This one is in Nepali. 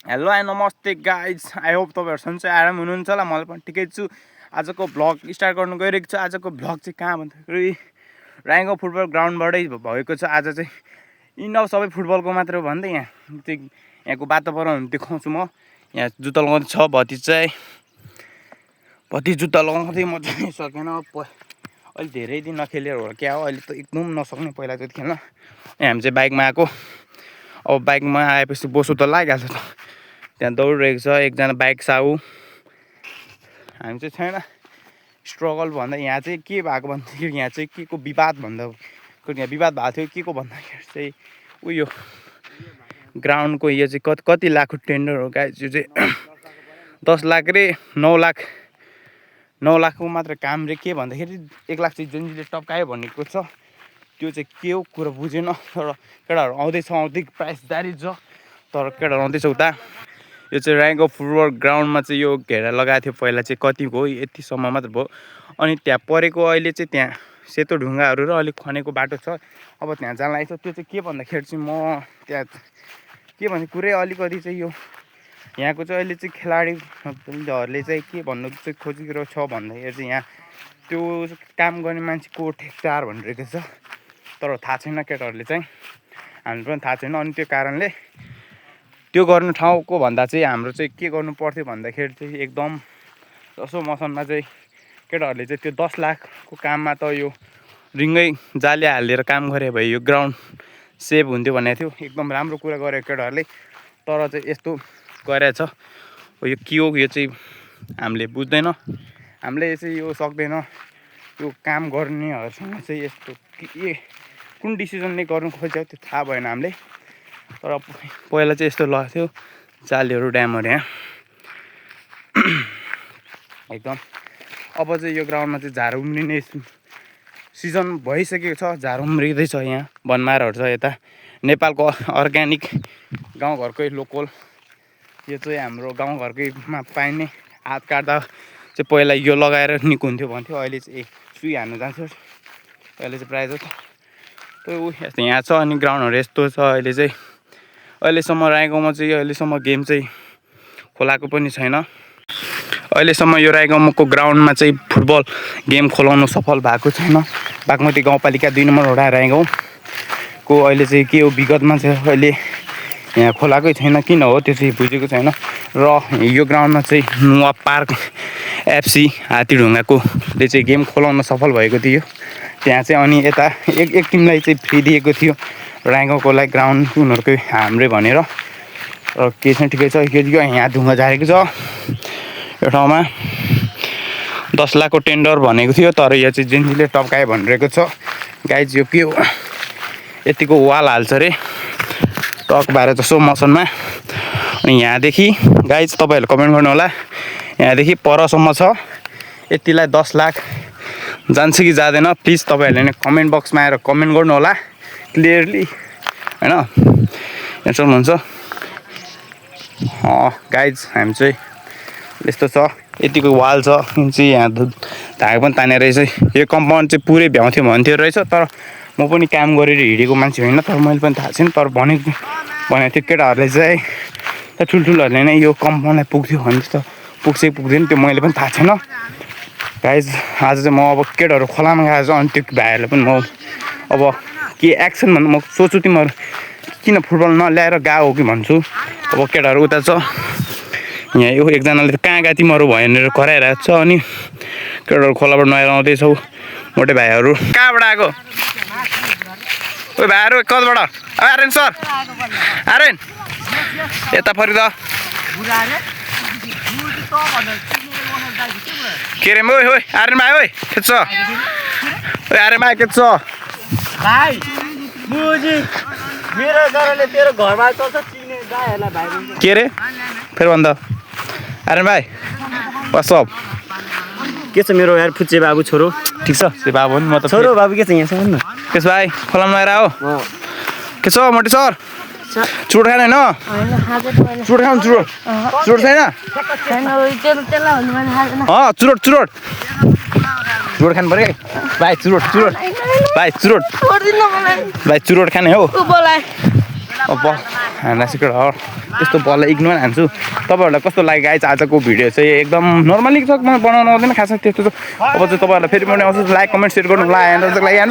हेलो एन्ड नमस्ते गाइज आई होप तपाईँहरू सन्चै आराम हुनुहुन्छ होला मैले पनि ठिकै छु आजको भ्लग स्टार्ट गर्नु गइरहेको छु आजको भ्लग चाहिँ कहाँ भन्दाखेरि राइगाउँ फुटबल ग्राउन्डबाटै भएको छ आज चाहिँ इनफ सबै फुटबलको मात्र भन्दै यहाँ चाहिँ यहाँको वातावरण देखाउँछु म यहाँ जुत्ता लगाउँदै छ भति जुत्ता लगाउँदै मजाले सकेन अहिले धेरै दिन नखेलेर हो क्या हो अहिले त एकदम नसक्ने पहिला जति खेल्न हामी चाहिँ बाइकमा आएको अब बाइकमा आएपछि बोसो त लागिहाल्छ त त्यहाँ दौडिरहेको छ एकजना बाइक साहु हामी चाहिँ छैन स्ट्रगल भन्दा यहाँ चाहिँ के भएको भन्दाखेरि यहाँ चाहिँ के को विवाद भन्दा यहाँ विवाद भएको थियो के को भन्दाखेरि चाहिँ उयो ग्राउन्डको यो चाहिँ कति लाखको टेन्डर हो गाइस यो चाहिँ 10 लाख रे 9 लाखको मात्र काम रे के भन्दाखेरि 1 लाख चाहिँ जुनले टप्कायो भनेको छ त्यो चाहिँ के हो कुरा बुझेन तर केटाहरू आउँदै प्राइस जारी छ तर केटाहरू आउँदैछ उता यो चाहिँ राइगाउँ फुटबल ग्राउन्डमा चाहिँ यो घेरा लगाएको थियो पहिला चाहिँ कतिको हो यतिसम्म मात्र भयो अनि त्यहाँ परेको अहिले चाहिँ त्यहाँ सेतो ढुङ्गाहरू र अलिक खनेको बाटो छ अब त्यहाँ जान लागेको छ त्यो चाहिँ के भन्दाखेरि चाहिँ म त्यहाँ के भन्ने कुरै अलिकति चाहिँ यो यहाँको चाहिँ अहिले चाहिँ खेलाडीहरूले चाहिँ के भन्नु चाहिँ खोजिरहेको छ भन्दाखेरि चाहिँ यहाँ त्यो काम गर्ने मान्छेको ठेकदार भनिरहेको छ तर थाहा छैन केटाहरूले चाहिँ हामी पनि थाहा छैन अनि त्यो कारणले त्यो गर्ने ठाउँको भन्दा चाहिँ हाम्रो चाहिँ के गर्नु पर्थ्यो भन्दाखेरि चाहिँ एकदम जसो मौसममा चाहिँ केटाहरूले चाहिँ त्यो 10 लाखको काममा त यो रिङ्गै जाली हालेर काम गरे भए यो ग्राउन्ड सेभ हुन्थ्यो भनेको थियो एकदम राम्रो कुरा गरेको केटाहरूले तर चाहिँ यस्तो गरेछ यो के हो यो चाहिँ हामीले बुझ्दैन हामीले चाहिँ यो सक्दैन यो काम गर्नेहरूसँग चाहिँ यस्तो के कुन डिसिजनले गर्नु खोज्यो त्यो थाहा भएन हामीले तर पहिला चाहिँ यस्तो लगाएको थियो जालीहरू ड्यामहरू यहाँ एकदम अब चाहिँ यो ग्राउन्डमा चाहिँ झार उम्रिने सिजन भइसकेको छ झार उम्रिँदैछ यहाँ बनमाराहरू छ यता नेपालको अर्ग्यानिक गाउँघरकै लोकल यो चाहिँ हाम्रो गाउँघरकैमा पाइने हात काट्दा चाहिँ पहिला यो लगाएर निको हुन्थ्यो भन्थ्यो अहिले चाहिँ सुई हान्नु जान्थ्यो अहिले चाहिँ प्रायः जस्तो त्यो यस्तो यहाँ छ अनि ग्राउन्डहरू यस्तो छ अहिले चाहिँ अहिलेसम्म राइगाउँमा चाहिँ अहिलेसम्म गेम चाहिँ खोलाएको पनि छैन अहिलेसम्म यो राइगाउँको ग्राउन्डमा चाहिँ फुटबल गेम खोलाउनु सफल भएको छैन बागमती गाउँपालिका 2 नम्बर वडा राइगाउँको अहिले चाहिँ के हो विगतमा चाहिँ अहिले यहाँ खोलाएकै छैन किन हो त्यो चाहिँ बुझेको छैन र यो ग्राउन्डमा चाहिँ नुवा पार्क एफसी हात्तीढुङ्गाकोले चाहिँ गेम खोलाउन सफल भएको थियो त्यहाँ चाहिँ अनि यता एक टिमलाई चाहिँ फ्री दिएको थियो राइगाउँकोलाई ग्राउन्ड उनीहरूकै हाम्रै भनेर र के चाहिँ ठिकै छ यहाँ ढुङ्गा झारेको छ यो ठाउँमा 10 लाखको टेन्डर भनेको थियो तर यो चाहिँ जेन्जीले टप्कायो भनिरहेको छ गाइज यो के हो यतिको वाल हाल्छ अरे टक भएर जसो मौसममा अनि यहाँदेखि गाइज तपाईँहरूले कमेन्ट गर्नु होला यहाँदेखि परसम्म छ यतिलाई 10 लाख जान्छ कि जाँदैन प्लिज तपाईँहरूले नै कमेन्ट बक्समा आएर कमेन्ट गर्नु होला क्लियरली हैन यसो हुन्छ गाइज हामी चाहिँ यस्तो छ यतिको वाल छ चाहिँ यहाँ धागा पनि तानेर रहेछ यो कम्पाउन्ड चाहिँ पुरै भ्याउँथ्यो भन्थ्यो रहेछ तर म पनि काम गरेर हिँडेको मान्छे होइन तर मैले पनि थाहा छैन तर भनेको थियो केटाहरूले चाहिँ ठुल्ठुलोहरूले नै यो कम्पाउन्डलाई पुग्थ्यो भने त पुग्छ पुग्दैन त्यो मैले पनि थाहा छैन गाइज आज चाहिँ म अब केटाहरू खोलामा गएको छ अनि त्यो भाइहरूलाई पनि म अब के एक्सन भन्नु म सोच्छु तिमीहरू किन फुटबल नल्याएर गएको हो कि भन्छु अब केटाहरू उता छ यहाँ यो एकजनाले कहाँ गएको तिमीहरू भनेर कराइरहेको छ अनि केटाहरू खोलाबाट नुहाएर आउँदैछौ मोटे भाइहरू कहाँबाट आएको ओ भाइहरू कताबाट आर्यन सर आर्यन यता फरि त के रे ओइ आर्यन भाइ ओइ के छ ओइ आर्यन भाइ के छ भाइ मुजी मेरो जराले तेरो घरमा चल्छ चिने गाईहरुलाई भाइ भन्छ के रे फेरि भन्दा आर्यन भाइ वाट्सअप के छ मेरो यार फुच्चे बाबु छोरो ठिक छ से बाबु नि म त छोरो बाबु के छ यहाँ सुन न केस भाइ खोलामा आएर हो के छ मोटे सर चुरोट खाने होइन चुरोट खानु चुरोट चुरोट छैन चुरोट चुरोट चुरोट खानु पऱ्यो भाइ चुरोट भाइ चुरोट भाइ चुरोट खाने हो अब हान्दा सिक्रेट हो त्यस्तो बललाई इग्नोर हान्छु तपाईँहरूलाई कस्तो लाग्यो गाइस आजको भिडियो चाहिँ एकदम नर्मली छ म बनाउनु आउँदैन खास त्यस्तो अब चाहिँ तपाईँहरूलाई फेरि बनाउँछु लाइक कमेन्ट सेयर गर्नु लागि